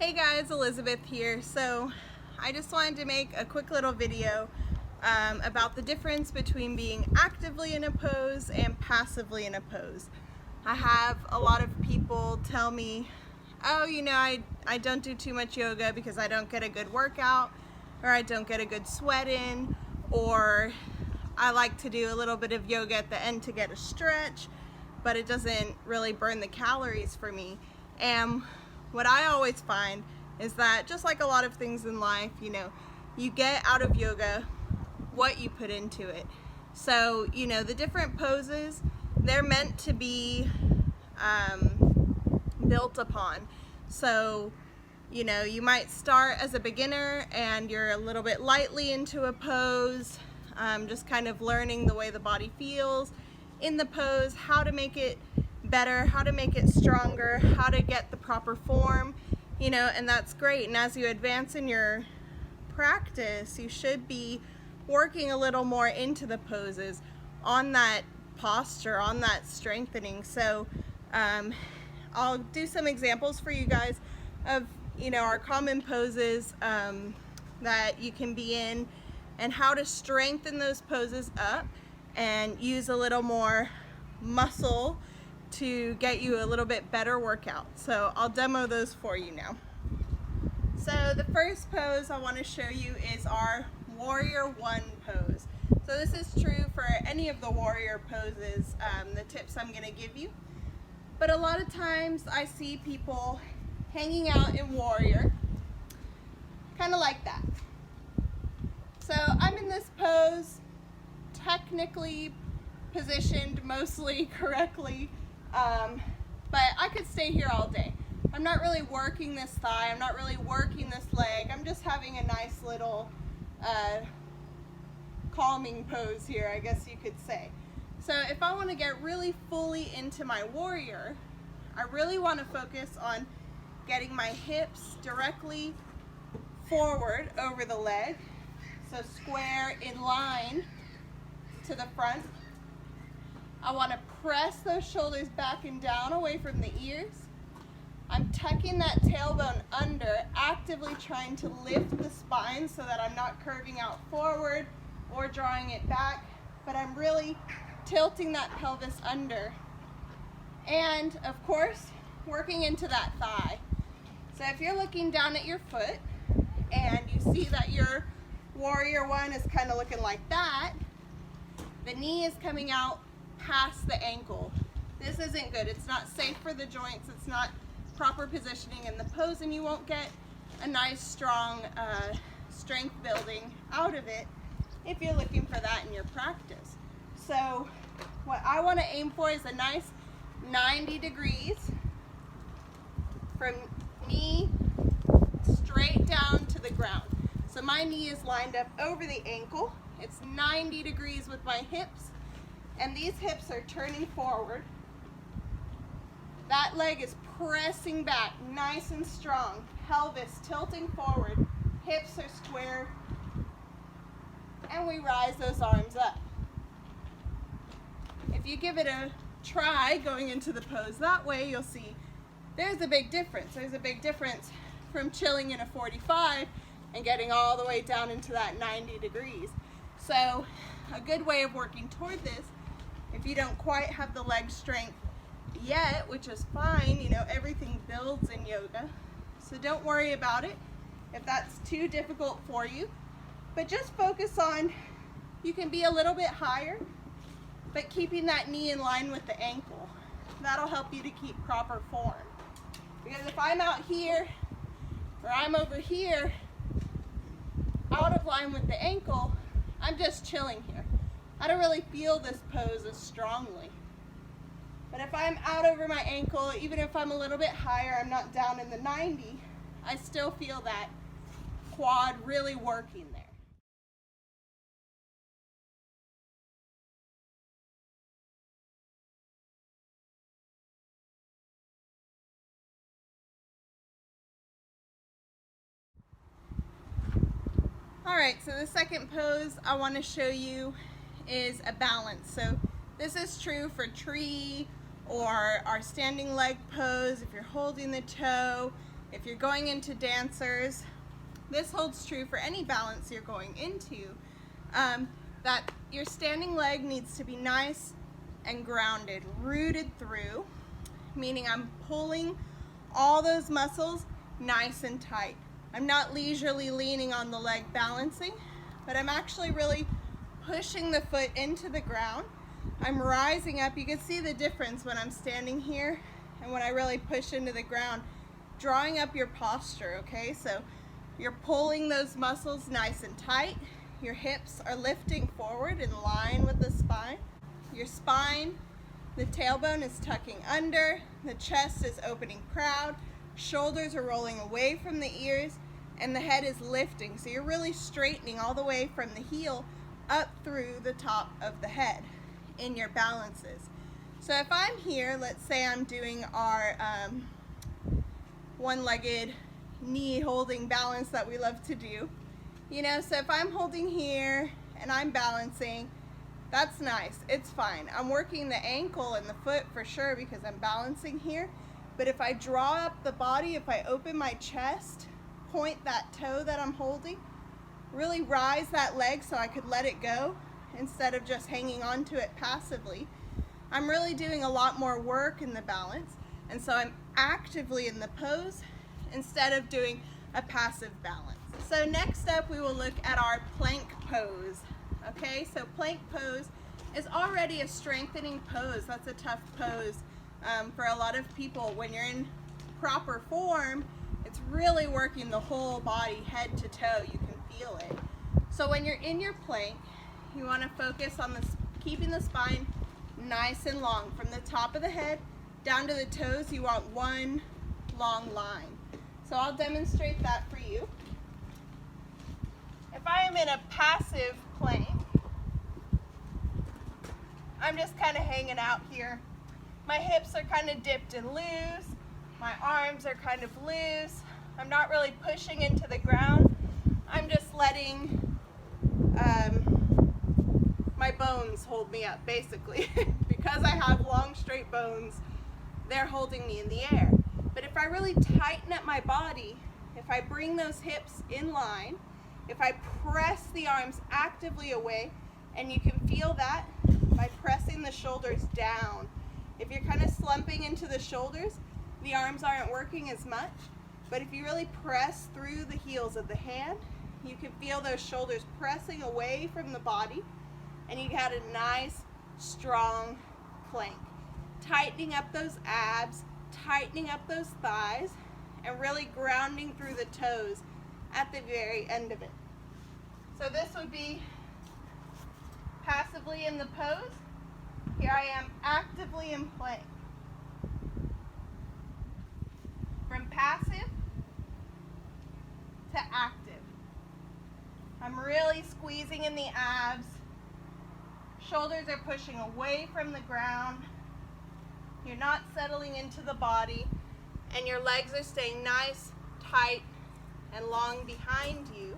Hey guys, Elizabeth here. So I just wanted to make a quick little video about the difference between being actively in a pose and passively in a pose. I have a lot of people tell me, oh, I don't do too much yoga because I don't get a good workout, or I don't get a good sweat in, or I like to do a little bit of yoga at the end to get a stretch, but it doesn't really burn the calories for me. And what I always find is that, just like a lot of things in life, you get out of yoga what you put into it. So, the different poses, they're meant to be built upon. So, you might start as a beginner and you're a little bit lightly into a pose, just kind of learning the way the body feels in the pose, how to make it better, how to make it stronger, how to get the proper form, and that's great. And as you advance in your practice, you should be working a little more into the poses, on that posture, on that strengthening. So I'll do some examples for you guys of our common poses that you can be in, and how to strengthen those poses up and use a little more muscle to get you a little bit better workout. So I'll demo those for you now. So the first pose I want to show you is our Warrior One pose. So this is true for any of the warrior poses, the tips I'm going to give you. But a lot of times I see people hanging out in warrior, kind of like that. So I'm in this pose, technically positioned mostly correctly, but I could stay here all day. I'm not really working this thigh, I'm not really working this leg, I'm just having a nice little calming pose here, I guess you could say. So if I want to get really fully into my warrior, I really want to focus on getting my hips directly forward over the leg, so square in line to the front. I want to press those shoulders back and down away from the ears. I'm tucking that tailbone under, actively trying to lift the spine so that I'm not curving out forward or drawing it back, but I'm really tilting that pelvis under. And of course, working into that thigh. So if you're looking down at your foot and you see that your Warrior One is kind of looking like that, the knee is coming out past the ankle. This isn't good. It's not safe for the joints. It's not proper positioning in the pose, and you won't get a nice strong strength building out of it if you're looking for that in your practice. So what I want to aim for is a nice 90 degrees from knee straight down to the ground. So my knee is lined up over the ankle. It's 90 degrees with my hips, and these hips are turning forward. That leg is pressing back nice and strong. Pelvis tilting forward. Hips are square. And we rise those arms up. If you give it a try going into the pose that way, you'll see there's a big difference. There's a big difference from chilling in a 45 and getting all the way down into that 90 degrees. So a good way of working toward this, if you don't quite have the leg strength yet, which is fine, everything builds in yoga, so don't worry about it if that's too difficult for you, but just focus on, you can be a little bit higher, but keeping that knee in line with the ankle. That'll help you to keep proper form. Because if I'm out here, or I'm over here, out of line with the ankle, I'm just chilling here. I don't really feel this pose as strongly. But if I'm out over my ankle, even if I'm a little bit higher, I'm not down in the 90, I still feel that quad really working there. Alright, so the second pose I want to show you is a balance. So this is true for tree or our standing leg pose. If you're holding the toe If you're going into dancers, this holds true for any balance you're going into, that your standing leg needs to be nice and grounded, rooted through, meaning I'm pulling all those muscles nice and tight. I'm not leisurely leaning on the leg balancing, but I'm actually really pushing the foot into the ground. I'm rising up. You can see the difference when I'm standing here and when I really push into the ground, drawing up your posture, okay? So you're pulling those muscles nice and tight. Your hips are lifting forward in line with the spine. Your spine, the tailbone is tucking under, the chest is opening proud, shoulders are rolling away from the ears, and the head is lifting. So you're really straightening all the way from the heel up through the top of the head in your balances. So if I'm here, let's say I'm doing our one-legged knee holding balance that we love to do. So if I'm holding here and I'm balancing, that's nice, it's fine. I'm working the ankle and the foot for sure because I'm balancing here. But if I draw up the body, if I open my chest, point that toe that I'm holding, really rise that leg so I could let it go instead of just hanging on to it passively, I'm really doing a lot more work in the balance. And so I'm actively in the pose instead of doing a passive balance. So next up we will look at our plank pose. Okay, so plank pose is already a strengthening pose. That's a tough pose for a lot of people. When you're in proper form, it's really working the whole body, head to toe. You can feel it. So when you're in your plank, you want to focus on keeping the spine nice and long. From the top of the head down to the toes, you want one long line. So I'll demonstrate that for you. If I am in a passive plank, I'm just kind of hanging out here. My hips are kind of dipped and loose. My arms are kind of loose. I'm not really pushing into the ground. I'm just letting my bones hold me up, basically. Because I have long, straight bones, they're holding me in the air. But if I really tighten up my body, if I bring those hips in line, if I press the arms actively away, and you can feel that by pressing the shoulders down. If you're kind of slumping into the shoulders, the arms aren't working as much. But if you really press through the heels of the hand, you can feel those shoulders pressing away from the body, and you got a nice, strong plank. Tightening up those abs, tightening up those thighs, and really grounding through the toes at the very end of it. So this would be passively in the pose. Here I am actively in plank. From passive to active. I'm really squeezing in the abs. Shoulders are pushing away from the ground. You're not settling into the body, and your legs are staying nice, tight, and long behind you.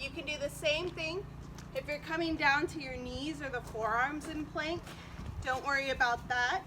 You can do the same thing if you're coming down to your knees or the forearms in plank. Don't worry about that.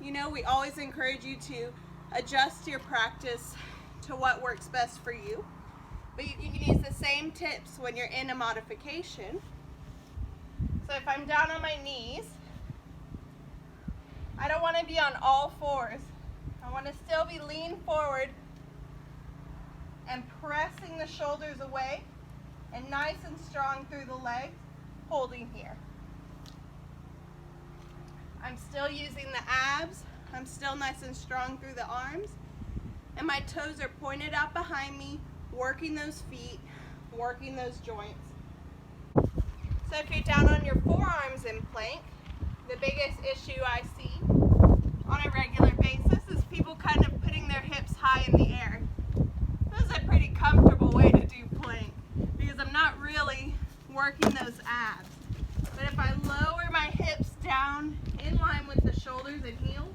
We always encourage you to adjust your practice to what works best for you. But you can use the same tips when you're in a modification. So if I'm down on my knees, I don't want to be on all fours. I want to still be leaned forward and pressing the shoulders away and nice and strong through the legs, holding here. I'm still using the abs. I'm still nice and strong through the arms. And my toes are pointed out behind me, working those feet, working those joints. So if you're down on your forearms in plank, the biggest issue I see on a regular basis is people kind of putting their hips high in the air. This is a pretty comfortable way to do plank because I'm not really working those abs. But if I lower my hips down in line with the shoulders and heels,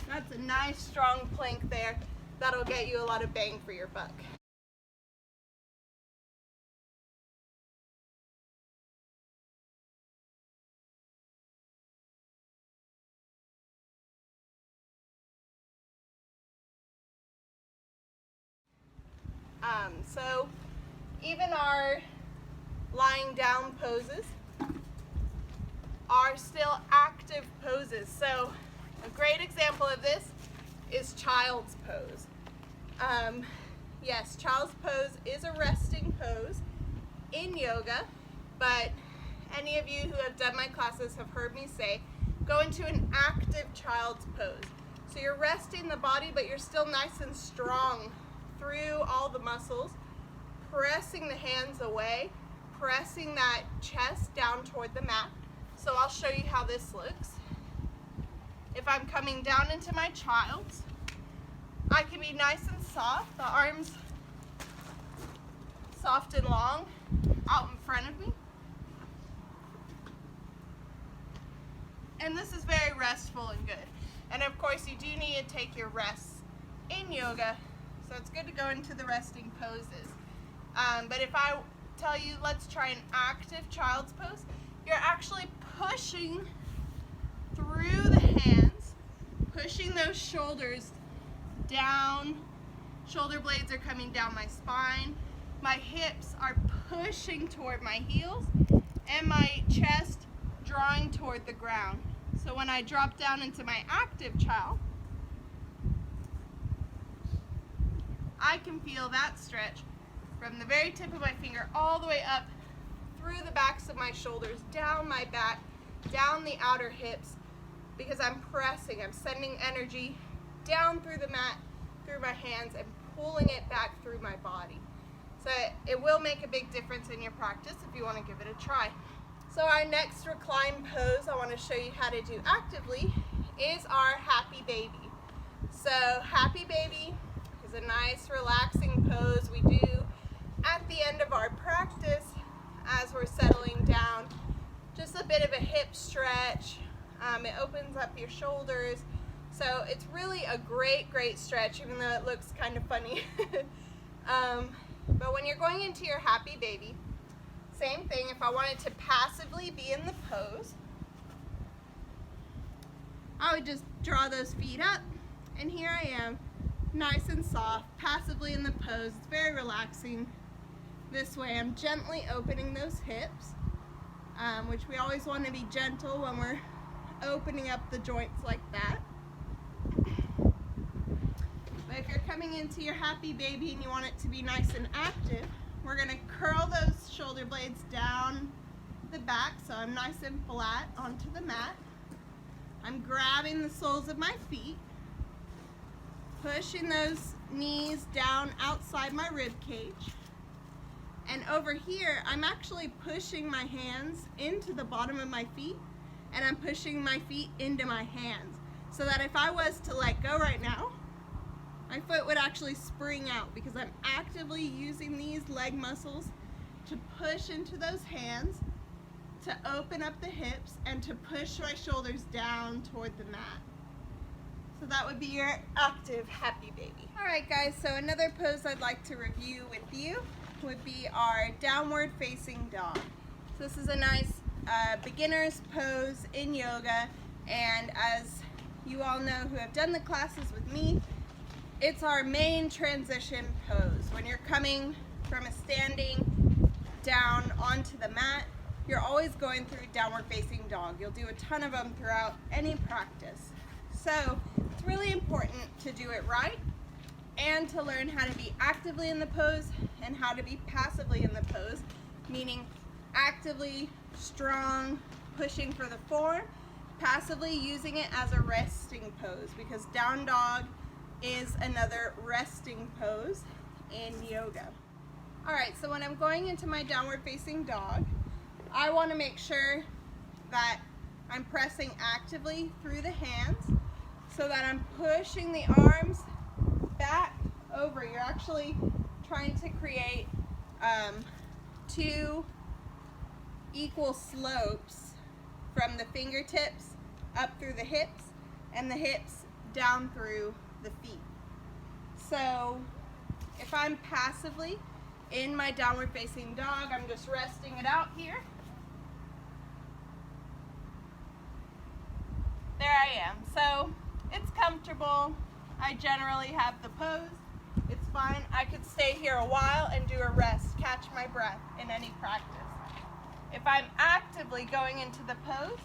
that's a nice strong plank there. That'll get you a lot of bang for your buck. So even our lying down poses are still active poses. So a great example of this is child's pose. Yes, child's pose is a resting pose in yoga, but any of you who have done my classes have heard me say, go into an active child's pose. So you're resting the body, but you're still nice and strong through all the muscles, pressing the hands away, pressing that chest down toward the mat. So I'll show you how this looks. If I'm coming down into my child's, I can be nice and soft, the arms soft and long out in front of me. And this is very restful and good. And of course you do need to take your rests in yoga, so it's good to go into the resting poses. But if I tell you let's try an active child's pose, you're actually pushing through the hands, pushing those shoulders down. Shoulder blades are coming down my spine. My hips are pushing toward my heels, and my chest drawing toward the ground. So when I drop down into my active child, I can feel that stretch from the very tip of my finger all the way up through the backs of my shoulders, down my back, down the outer hips, because I'm pressing, I'm sending energy down through the mat, through my hands, and pulling it back through my body. So it will make a big difference in your practice if you want to give it a try. So our next recline pose I want to show you how to do actively is our happy baby. So happy baby is a nice relaxing pose we do at the end of our practice as we're settling down. Just a bit of a hip stretch. It opens up your shoulders. So it's really a great stretch, even though it looks kind of funny. But when you're going into your happy baby, same thing. If I wanted to passively be in the pose, I would just draw those feet up, and here I am, nice and soft, passively in the pose. It's very relaxing. This way I'm gently opening those hips, which we always want to be gentle when we're opening up the joints like that. But if you're coming into your happy baby and you want it to be nice and active, we're going to curl those shoulder blades down the back so I'm nice and flat onto the mat. I'm grabbing the soles of my feet, pushing those knees down outside my rib cage. And over here, I'm actually pushing my hands into the bottom of my feet, and I'm pushing my feet into my hands, so that if I was to let go right now, my foot would actually spring out, because I'm actively using these leg muscles to push into those hands, to open up the hips, and to push my shoulders down toward the mat. So that would be your active happy baby. All right guys, so another pose I'd like to review with you would be our downward facing dog. So this is a nice beginner's pose in yoga, and as you all know who have done the classes with me, it's our main transition pose. When you're coming from a standing down onto the mat, you're always going through downward facing dog. You'll do a ton of them throughout any practice. So it's really important to do it right and to learn how to be actively in the pose and how to be passively in the pose, meaning actively strong, pushing for the form, passively using it as a resting pose, because down dog is another resting pose in yoga. All right, so when I'm going into my downward facing dog, I want to make sure that I'm pressing actively through the hands so that I'm pushing the arms back over. You're actually trying to create two equal slopes from the fingertips up through the hips and the hips down through the feet. So if I'm passively in my downward facing dog, I'm just resting it out here. There I am. So it's comfortable. I generally have the pose. It's fine. I could stay here a while and do a rest, catch my breath in any practice. If I'm actively going into the pose,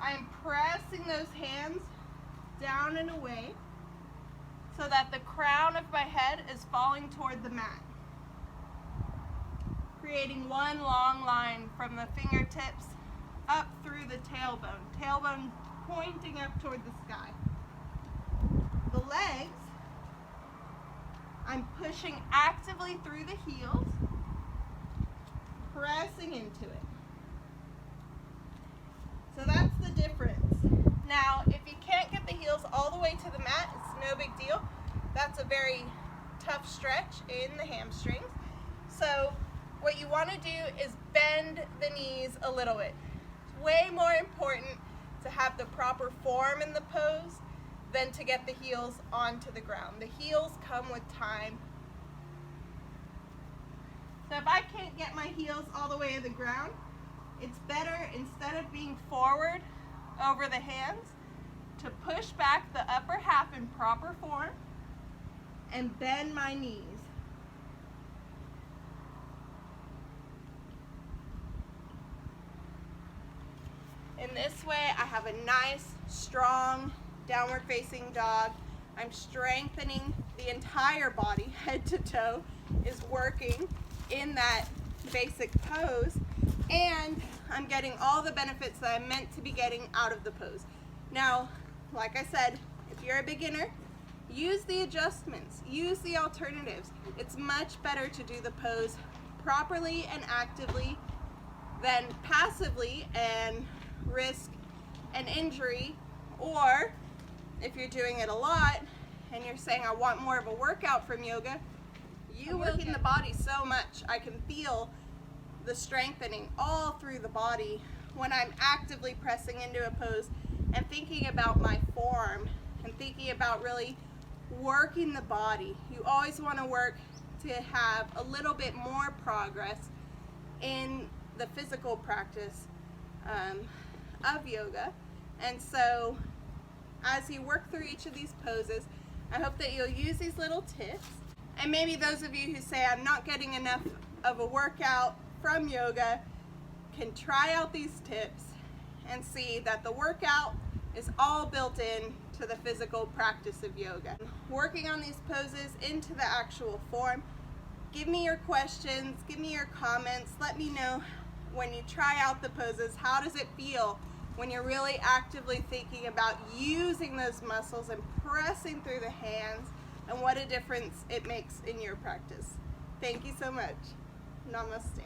I'm pressing those hands down and away so that the crown of my head is falling toward the mat, creating one long line from the fingertips up through the tailbone pointing up toward the sky. The legs, I'm pushing actively through the heels, pressing into it. So that's the difference. Now, if you can't get the heels all the way to the mat, it's no big deal. That's a very tough stretch in the hamstrings. So what you want to do is bend the knees a little bit. It's way more important to have the proper form in the pose than to get the heels onto the ground. The heels come with time. So if I can't get my heels all the way to the ground, it's better, instead of being forward over the hands, to push back the upper half in proper form and bend my knees. In this way, I have a nice, strong, downward facing dog. I'm strengthening the entire body, head to toe is working in that basic pose, and I'm getting all the benefits that I'm meant to be getting out of the pose. Now, like I said, if you're a beginner, use the adjustments, use the alternatives. It's much better to do the pose properly and actively than passively and risk an injury, or if you're doing it a lot and you're saying, I want more of a workout from yoga, you working the body so much. I can feel the strengthening all through the body when I'm actively pressing into a pose and thinking about my form and thinking about really working the body. You always want to work to have a little bit more progress in the physical practice of yoga. And so as you work through each of these poses, I hope that you'll use these little tips. And maybe those of you who say, I'm not getting enough of a workout from yoga, can try out these tips and see that the workout is all built in to the physical practice of yoga. Working on these poses into the actual form. Give me your questions, give me your comments, let me know when you try out the poses, how does it feel when you're really actively thinking about using those muscles and pressing through the hands, and what a difference it makes in your practice. Thank you so much. Namaste.